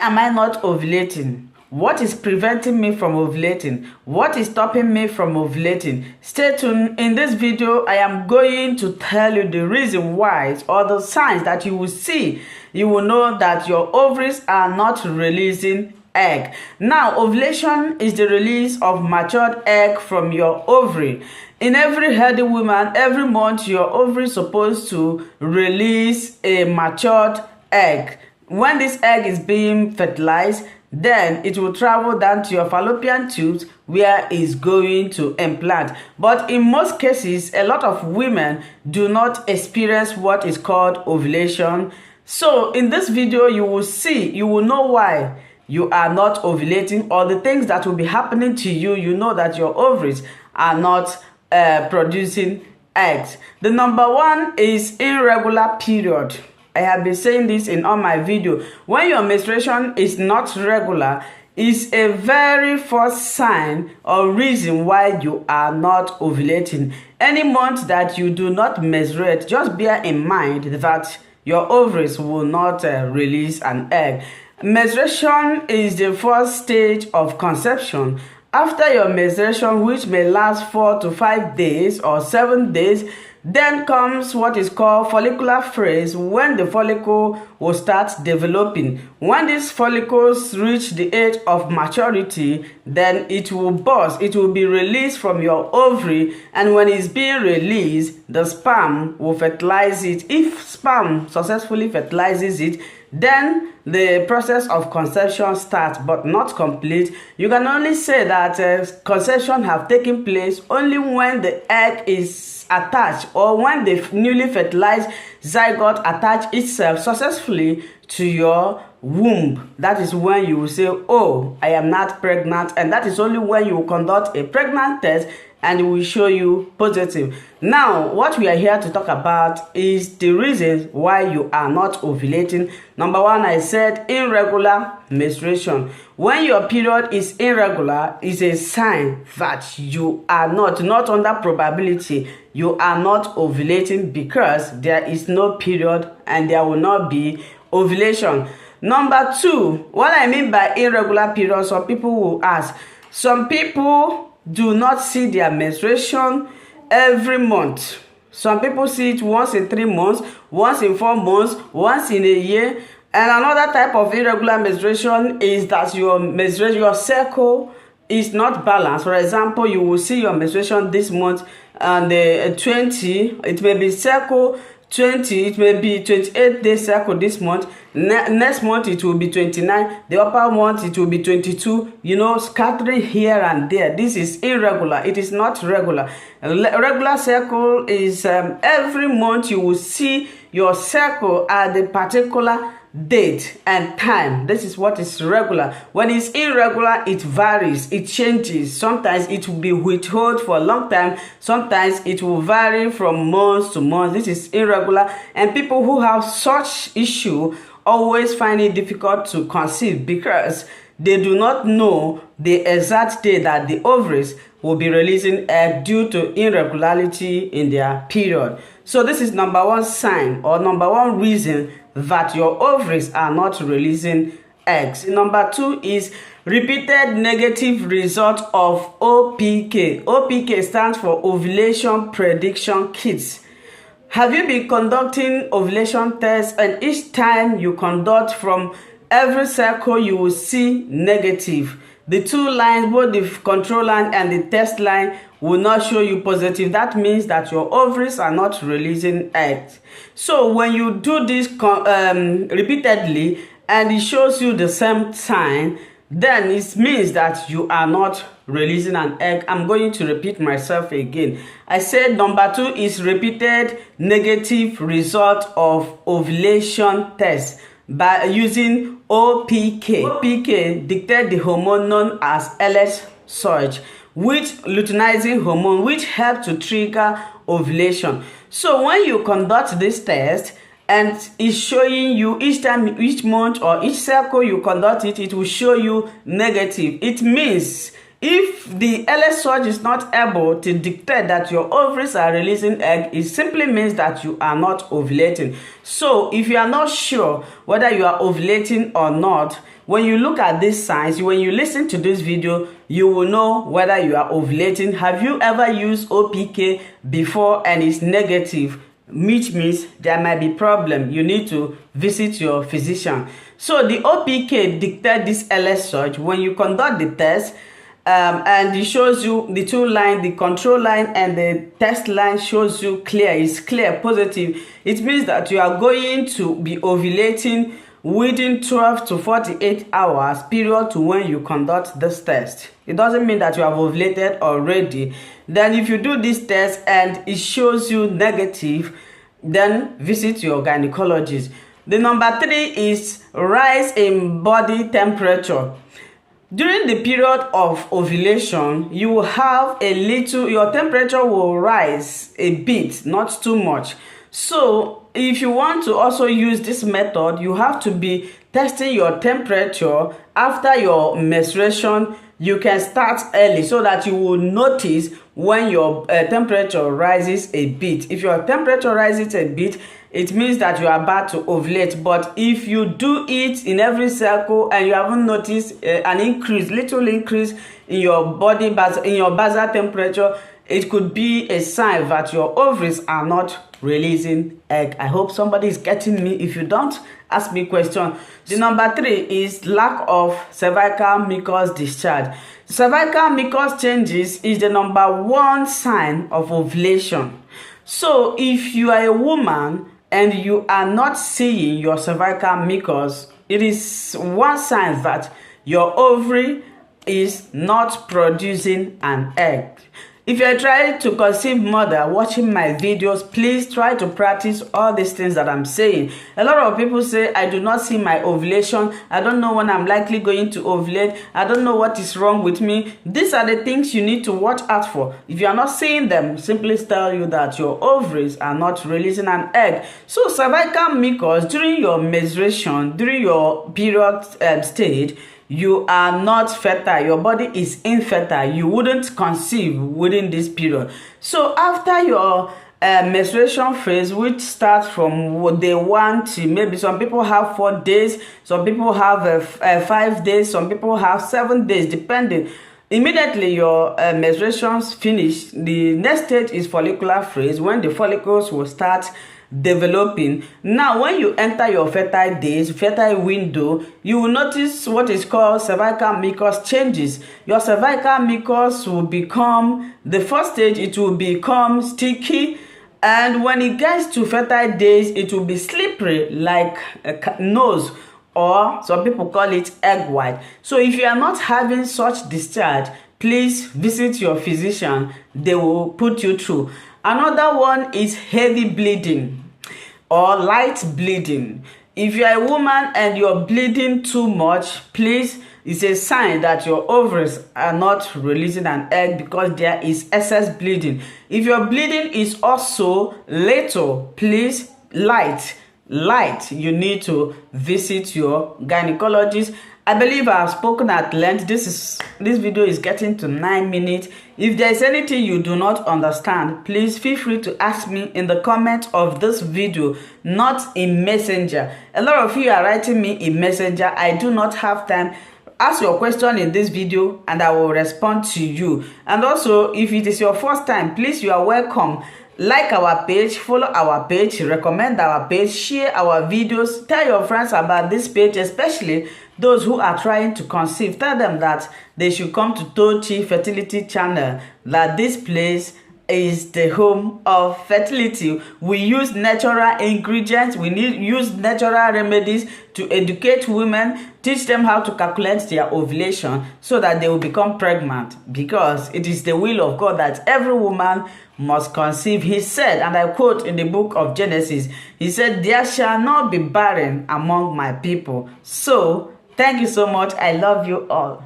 am I not ovulating? What is preventing me from ovulating? What is stopping me from ovulating? Stay tuned. In this video, I am going to tell you the reason why, or the signs that you will see. You will know that your ovaries are not releasing egg. Now, ovulation is the release of matured egg from your ovary. In every healthy woman, every month your ovary is supposed to release a matured egg. When this egg is being fertilized, then it will travel down to your fallopian tubes where it's going to implant. But in most cases, a lot of women do not experience what is called ovulation. So in this video, you will know why you are not ovulating, or the things that will be happening to you. You know that your ovaries are not producing eggs. The number one is irregular period. I have been saying this in all my videos. When your menstruation is not regular, is a very first sign or reason why you are not ovulating. Any month that you do not menstruate, just bear in mind that your ovaries will not release an egg. Menstruation is the first stage of conception. After your menstruation, which may last 4 to 5 days or 7 days, then comes what is called follicular phase, when the follicle will start developing. When these follicles reach the age of maturity, then it will burst. It will be released from your ovary, and when it's being released, the sperm will fertilize it. If sperm successfully fertilizes it, then the process of conception starts, but not complete. You can only say that conception have taken place only when the egg is attached, or when the newly fertilized zygote attach itself successfully to your womb. That is when you will say, oh, I am not pregnant, and that is only when you will conduct a pregnant test and it will show you positive. Now, what we are here to talk about is the reasons why you are not ovulating. Number one, I said irregular menstruation. When your period is irregular, is a sign that you are not under probability. You are not ovulating because there is no period and there will not be ovulation. Number two, what I mean by irregular period, some people will ask. Some people do not see their menstruation every month. Some people see it once in 3 months, once in 4 months, once in a year. And another type of irregular menstruation is that your cycle is not balanced. For example, you will see your menstruation this month and the 20, it may be cycle 20, it may be 28 day cycle this month. Next month it will be 29. The upper month it will be 22. Scattering here and there. This is irregular. It is not regular. Regular cycle is every month you will see your cycle at the particular date and time. This is what is regular. When it's irregular, it varies, it changes. Sometimes it will be withheld for a long time. Sometimes it will vary from month to month. This is irregular, and people who have such issue always find it difficult to conceive because they do not know the exact day that the ovaries will be releasing egg due to irregularity in their period. So this is number one sign, or number one reason that your ovaries are not releasing eggs. Number two is repeated negative result of OPK. OPK stands for Ovulation Prediction Kits. Have you been conducting ovulation tests, and each time you conduct from every cycle you will see negative? The two lines, both the control line and the test line, will not show you positive. That means that your ovaries are not releasing eggs. So when you do this repeatedly and it shows you the same sign, then it means that you are not releasing an egg. I'm going to repeat myself again. I said number two is repeated negative result of ovulation test by using OPK. OPK dictates the hormone known as LH surge, which luteinizing hormone, which helps to trigger ovulation. So when you conduct this test and it's showing you each time, each month or each cycle you conduct it, it will show you negative. It means If the early surge is not able to dictate that your ovaries are releasing egg, it simply means that you are not ovulating. So if you are not sure whether you are ovulating or not, when you look at these signs, when you listen to this video, you will know whether you are ovulating. Have you ever used OPK before and it's negative? Which means there might be problem. You need to visit your physician. So the OPK dictates this early surge. When you conduct the test, and it shows you the two line, the control line and the test line shows you clear. It's clear, positive. It means that you are going to be ovulating within 12 to 48 hours period to when you conduct this test. It doesn't mean that you have ovulated already. Then if you do this test and it shows you negative, then visit your gynecologist. The number 3 is rise in body temperature. During the period of ovulation, you will have a little, your temperature will rise a bit, not too much. So if you want to also use this method, you have to be testing your temperature after your menstruation. You can start early so that you will notice when your temperature rises a bit. If your temperature rises a bit, it means that you are about to ovulate. But if you do it in every cycle and you haven't noticed an increase, little increase in your body, in your basal temperature, it could be a sign that your ovaries are not releasing egg. I hope somebody is getting me. If you don't, ask me question. The number 3 is lack of cervical mucus discharge. Cervical mucus changes is the number 1 sign of ovulation. So if you are a woman and you are not seeing your cervical mucus, it is one sign that your ovary is not producing an egg. If you're trying to conceive mother watching my videos, please try to practice all these things that I'm saying. A lot of people say, I do not see my ovulation. I don't know when I'm likely going to ovulate. I don't know what is wrong with me. These are the things you need to watch out for. If you are not seeing them, simply tell you that your ovaries are not releasing an egg. So cervical mucus, during your menstruation, during your period stage, you are not fertile, your body is infertile, you wouldn't conceive within this period. So after your menstruation phase, which starts from day 1 to maybe some people have 4 days, some people have 5 days, some people have 7 days, depending. Immediately your menstruations finish, the next stage is follicular phase, when the follicles will start developing. Now when you enter your fertile days, fertile window, you will notice what is called cervical mucus changes. Your cervical mucus will become, the first stage, it will become sticky, and when it gets to fertile days, it will be slippery like a nose, or some people call it egg white. So if you are not having such discharge, please visit your physician. They will put you through. Another one is heavy bleeding or light bleeding. If you are a woman and you're bleeding too much, please, it's a sign that your ovaries are not releasing an egg because there is excess bleeding. If your bleeding is also little, please, light, you need to visit your gynecologist. I believe I have spoken at length. This video is getting to 9 minutes. If there is anything you do not understand, please feel free to ask me in the comments of this video, not in Messenger. A lot of you are writing me in Messenger. I do not have time. Ask your question in this video and I will respond to you. And also, if it is your first time, please, you are welcome. Like our page, follow our page, recommend our page, share our videos, tell your friends about this page, especially those who are trying to conceive. Tell them that they should come to Tochi Fertility Channel, that this place is the home of fertility. We use natural ingredients, use natural remedies to educate women, teach them how to calculate their ovulation so that they will become pregnant, because it is the will of God that every woman must conceive. He said, and I quote in the book of Genesis, he said, "There shall not be barren among my people." So thank you so much. I love you all.